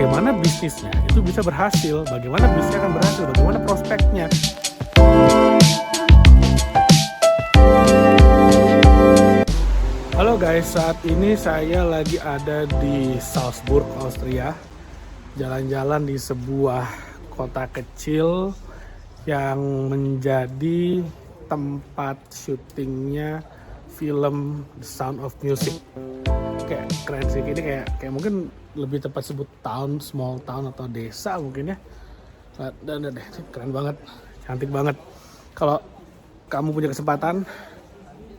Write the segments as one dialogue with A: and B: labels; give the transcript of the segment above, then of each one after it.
A: bagaimana bisnisnya itu bisa berhasil, bagaimana bisnisnya akan berhasil, bagaimana prospeknya. Halo guys, saat ini saya lagi ada di Salzburg, Austria. Jalan-jalan di sebuah kota kecil yang menjadi tempat syutingnya film The Sound of Music. Kayak keren sih, ini kayak mungkin lebih tepat sebut town, small town atau desa mungkin ya. Dan keren banget, cantik banget. Kalau kamu punya kesempatan,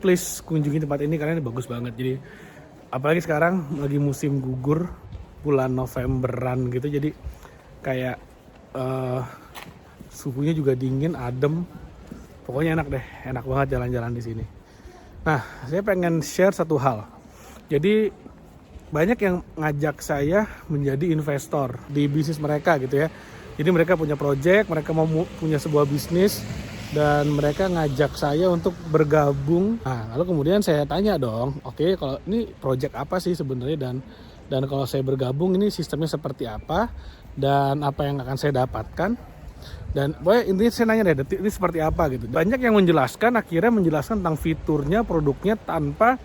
A: please kunjungi tempat ini karena ini bagus banget. Jadi apalagi sekarang lagi musim gugur, bulan Novemberan gitu, jadi kayak suhunya juga dingin, adem. Pokoknya enak deh, enak banget jalan-jalan di sini. Nah, saya pengen share satu hal. Jadi banyak yang ngajak saya menjadi investor di bisnis mereka gitu ya. Jadi mereka punya project, mereka mau punya sebuah bisnis, dan mereka ngajak saya untuk bergabung. Nah, lalu kemudian saya tanya dong, oke, kalau ini project apa sih sebenarnya, dan kalau saya bergabung ini sistemnya seperti apa, dan apa yang akan saya dapatkan. Dan intinya saya nanya deh, ini seperti apa gitu. Banyak yang akhirnya menjelaskan tentang fiturnya, produknya, tanpa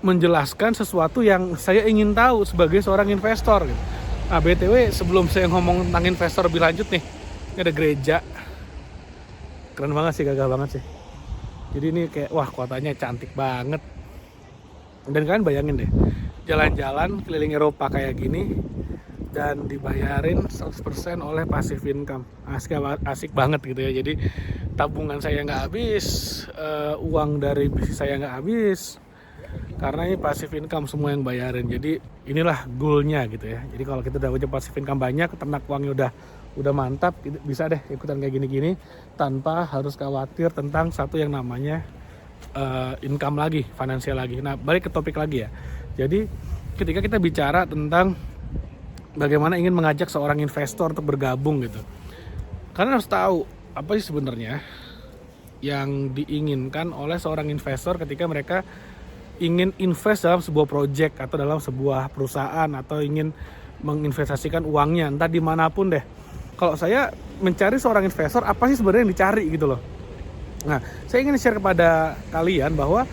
A: menjelaskan sesuatu yang saya ingin tahu sebagai seorang investor gitu. Nah, BTW sebelum saya ngomong tentang investor lebih lanjut nih, ini ada gereja. Keren banget sih, gagah banget sih. Jadi ini kayak, wah, kotanya cantik banget. Dan kalian bayangin deh, jalan-jalan keliling Eropa kayak gini dan dibayarin 100% oleh passive income. Asik banget gitu ya. Jadi tabungan saya nggak habis, uang dari bisnis saya nggak habis, karena ini passive income semua yang bayarin. Jadi inilah goalnya gitu ya. Jadi kalau kita udah punya passive income banyak, ternak uangnya udah mantap, bisa deh ikutan kayak gini-gini tanpa harus khawatir tentang satu yang namanya income lagi, finansial lagi. Nah, balik ke topik lagi ya. Jadi ketika kita bicara tentang bagaimana ingin mengajak seorang investor untuk bergabung gitu, karena harus tahu apa sih sebenarnya yang diinginkan oleh seorang investor ketika mereka ingin invest dalam sebuah project atau dalam sebuah perusahaan, atau ingin menginvestasikan uangnya entah dimanapun deh. Kalau saya mencari seorang investor, apa sih sebenarnya yang dicari gitu loh. Nah, saya ingin share kepada kalian bahwa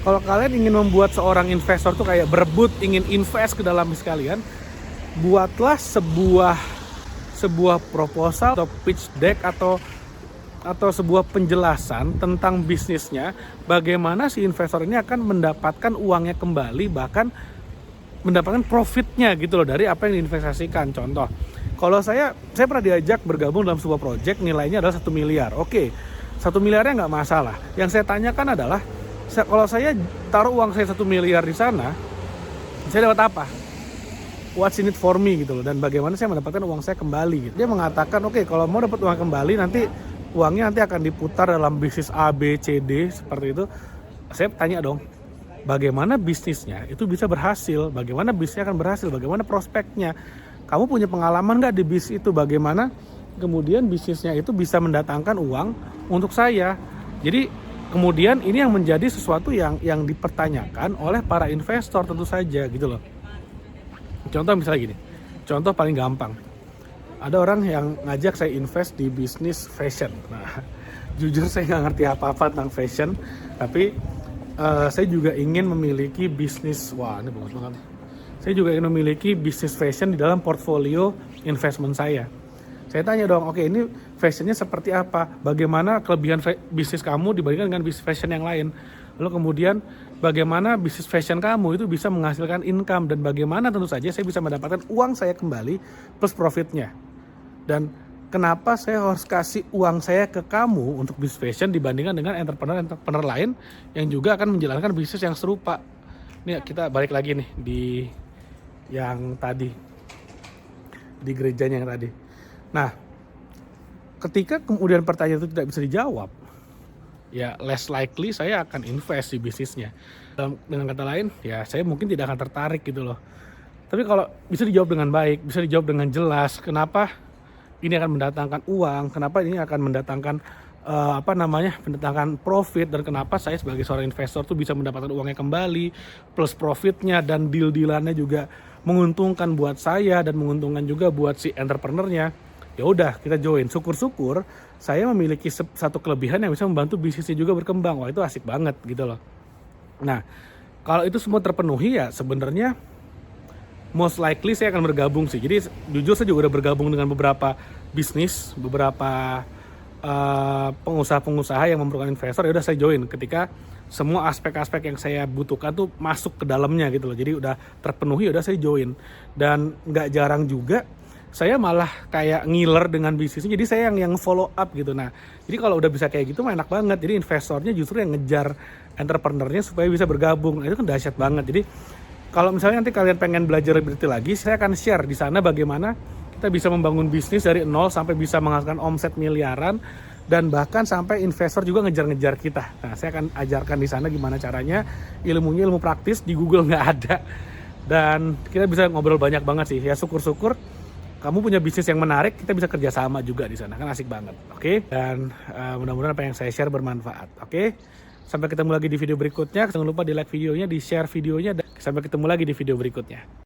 A: kalau kalian ingin membuat seorang investor tuh kayak berebut ingin invest ke dalam bisnis kalian, buatlah sebuah proposal atau pitch deck atau sebuah penjelasan tentang bisnisnya, bagaimana si investor ini akan mendapatkan uangnya kembali, bahkan mendapatkan profitnya gitu loh dari apa yang diinvestasikan. Contoh, kalau saya pernah diajak bergabung dalam sebuah project, nilainya adalah 1 miliar. Oke, 1 miliarnya nggak masalah. Yang saya tanyakan adalah, kalau saya taruh uang saya 1 miliar di sana, saya dapat apa? What's in it for me gitu loh, dan bagaimana saya mendapatkan uang saya kembali gitu. Dia mengatakan, oke, kalau mau dapat uang kembali, nanti uangnya akan diputar dalam bisnis A, B, C, D, seperti itu. Saya tanya dong, bagaimana bisnisnya itu bisa berhasil, bagaimana bisnisnya akan berhasil, bagaimana prospeknya. Kamu punya pengalaman nggak di bisnis itu, bagaimana kemudian bisnisnya itu bisa mendatangkan uang untuk saya. Jadi kemudian ini yang menjadi sesuatu yang dipertanyakan oleh para investor tentu saja gitu loh. Contoh misalnya gini, contoh paling gampang. Ada orang yang ngajak saya invest di bisnis fashion. Nah, jujur saya nggak ngerti apa-apa tentang fashion, tapi saya juga ingin memiliki bisnis. Wah, ini bagus banget. Saya juga ingin memiliki bisnis fashion di dalam portfolio investment saya. Saya tanya dong, oke, ini fashionnya seperti apa? Bagaimana kelebihan bisnis kamu dibandingkan dengan bisnis fashion yang lain? Lalu kemudian bagaimana bisnis fashion kamu itu bisa menghasilkan income, dan bagaimana tentu saja saya bisa mendapatkan uang saya kembali plus profitnya. Dan kenapa saya harus kasih uang saya ke kamu untuk bisnis fashion dibandingkan dengan entrepreneur lain yang juga akan menjalankan bisnis yang serupa. Ini kita balik lagi nih di yang tadi, di gerejanya yang tadi. Nah, ketika kemudian pertanyaan itu tidak bisa dijawab, ya less likely saya akan invest di bisnisnya. Dengan kata lain, ya saya mungkin tidak akan tertarik gitu loh. Tapi kalau bisa dijawab dengan baik, bisa dijawab dengan jelas, kenapa ini akan mendatangkan uang, kenapa ini akan mendatangkan mendatangkan profit, dan kenapa saya sebagai seorang investor tuh bisa mendapatkan uangnya kembali plus profitnya, dan deal-dealannya juga menguntungkan buat saya dan menguntungkan juga buat si entrepreneurnya, ya udah kita join. Syukur-syukur saya memiliki satu kelebihan yang bisa membantu bisnisnya juga berkembang. Wah, itu asik banget gitu loh. Nah, kalau itu semua terpenuhi ya sebenarnya most likely saya akan bergabung sih. Jadi jujur saya juga udah bergabung dengan beberapa bisnis, beberapa pengusaha-pengusaha yang memerlukan investor. Ya udah saya join ketika semua aspek-aspek yang saya butuhkan tuh masuk ke dalamnya gitu loh. Jadi udah terpenuhi, udah saya join. Dan nggak jarang juga saya malah kayak ngiler dengan bisnisnya, jadi saya yang follow up gitu. Nah, jadi kalau udah bisa kayak gitu mah enak banget. Jadi investornya justru yang ngejar entrepreneurnya supaya bisa bergabung. Nah, itu kan dahsyat banget. Jadi kalau misalnya nanti kalian pengen belajar lebih detail lagi, saya akan share di sana bagaimana kita bisa membangun bisnis dari nol sampai bisa menghasilkan omset miliaran, dan bahkan sampai investor juga ngejar-ngejar kita. Nah, saya akan ajarkan di sana gimana caranya. Ilmunya ilmu praktis, di Google nggak ada. Dan kita bisa ngobrol banyak banget sih. Ya syukur-syukur kamu punya bisnis yang menarik, kita bisa kerjasama juga di sana, kan asik banget, oke? Dan mudah-mudahan apa yang saya share bermanfaat, oke? Sampai ketemu lagi di video berikutnya. Jangan lupa di like videonya, di share videonya, dan sampai ketemu lagi di video berikutnya.